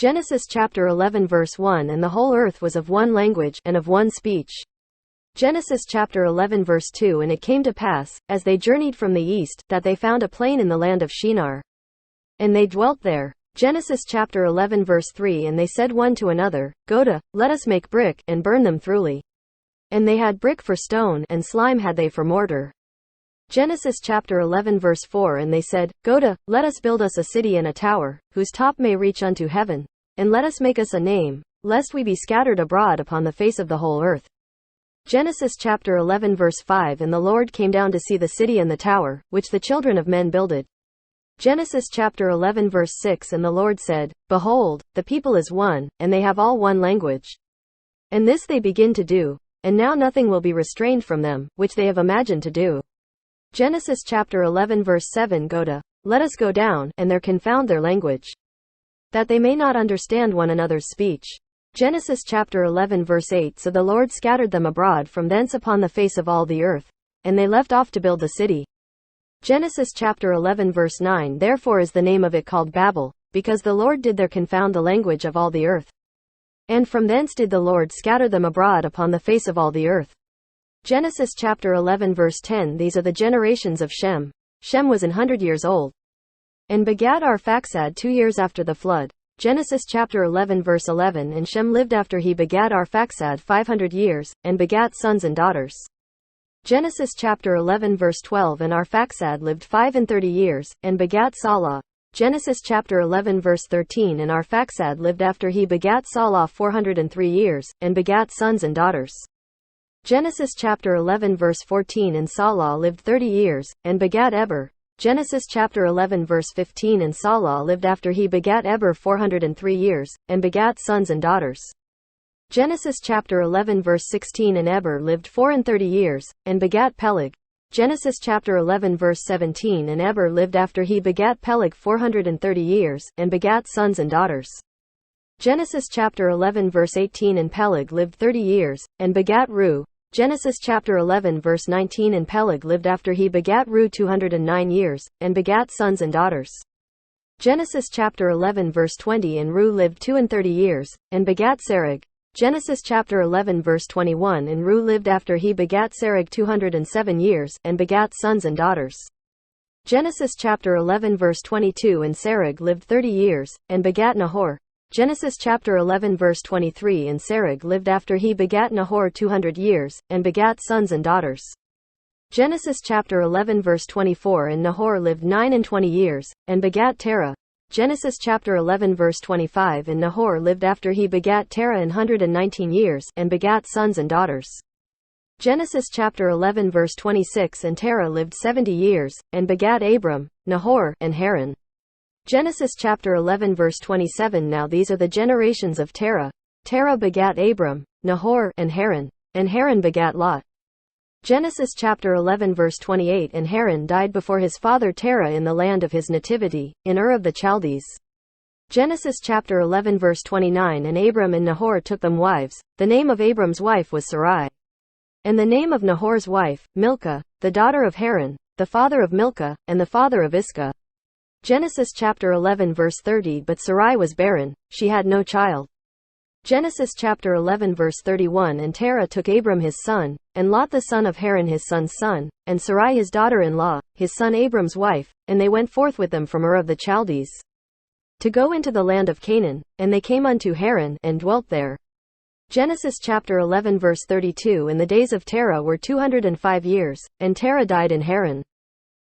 Genesis chapter 11 verse 1 And the whole earth was of one language, and of one speech. Genesis chapter 11 verse 2 And it came to pass, as they journeyed from the east, that they found a plain in the land of Shinar. And they dwelt there. Genesis chapter 11 verse 3 And they said one to another, Go to, let us make brick, and burn them thoroughly. And they had brick for stone, and slime had they for mortar. Genesis chapter 11 verse 4 And they said, Go to, let us build us a city and a tower, whose top may reach unto heaven, and let us make us a name, lest we be scattered abroad upon the face of the whole earth. Genesis chapter 11 verse 5 And the Lord came down to see the city and the tower, which the children of men builded. Genesis chapter 11 verse 6 And the Lord said, Behold, the people is one, and they have all one language. And this they begin to do, and now nothing will be restrained from them, which they have imagined to do. Genesis chapter 11 verse 7 Go to, let us go down, and there confound their language, that they may not understand one another's speech. Genesis chapter 11 verse 8 So the Lord scattered them abroad from thence upon the face of all the earth, and they left off to build the city. Genesis chapter 11 verse 9 Therefore is the name of it called Babel, because the Lord did there confound the language of all the earth. And from thence did the Lord scatter them abroad upon the face of all the earth. Genesis chapter 11 verse 10 These are the generations of Shem. Shem was 100 years old, and begat Arphaxad 2 years after the flood. Genesis chapter 11 verse 11 And Shem lived after he begat Arphaxad 500 years, and begat sons and daughters. Genesis chapter 11 verse 12 And Arphaxad lived 35 years, and begat Salah. Genesis chapter 11 verse 13 And Arphaxad lived after he begat Salah 403 years, and begat sons and daughters. Genesis chapter 11 verse 14 And Salah lived 30 years, and begat Eber. Genesis chapter 11 verse 15 And Salah lived after he begat Eber 403 years, and begat sons and daughters. Genesis chapter 11 verse 16 And Eber lived 34 years, and begat Peleg. Genesis chapter 11 verse 17 And Eber lived after he begat Peleg 430 years, and begat sons and daughters. Genesis chapter 11 verse 18 And Peleg lived 30 years, and begat Reu. Genesis chapter 11 verse 19 And Peleg lived after he begat Reu 209 years, and begat sons and daughters. Genesis chapter 11 verse 20 And Reu lived 32 years, and begat Serug. Genesis chapter 11 verse 21 And Reu lived after he begat Serug 207 years, and begat sons and daughters. Genesis chapter 11 verse 22 And Serug lived 30 years, and begat Nahor. Genesis chapter 11 verse 23 And Serug lived after he begat Nahor 200 years, and begat sons and daughters. Genesis chapter 11 verse 24 And Nahor lived 29 years, and begat Terah. Genesis chapter 11 verse 25 And Nahor lived after he begat Terah 119 years, and begat sons and daughters. Genesis chapter 11 verse 26 And Terah lived 70 years, and begat Abram, Nahor, and Haran. Genesis chapter 11 verse 27 Now these are the generations of Terah. Terah begat Abram, Nahor, and Haran begat Lot. Genesis chapter 11 verse 28 And Haran died before his father Terah in the land of his nativity, in Ur of the Chaldees. Genesis chapter 11 verse 29 And Abram and Nahor took them wives. The name of Abram's wife was Sarai. And the name of Nahor's wife, Milcah, the daughter of Haran, the father of Milcah, and the father of Iscah. Genesis chapter 11 verse 30 But Sarai was barren, she had no child. Genesis chapter 11 verse 31 And Terah took Abram his son, and Lot the son of Haran his son's son, and Sarai his daughter-in-law, his son Abram's wife, and they went forth with them from Ur of the Chaldees, to go into the land of Canaan, and they came unto Haran, and dwelt there. Genesis chapter 11 verse 32 And the days of Terah were 205 years, and Terah died in Haran.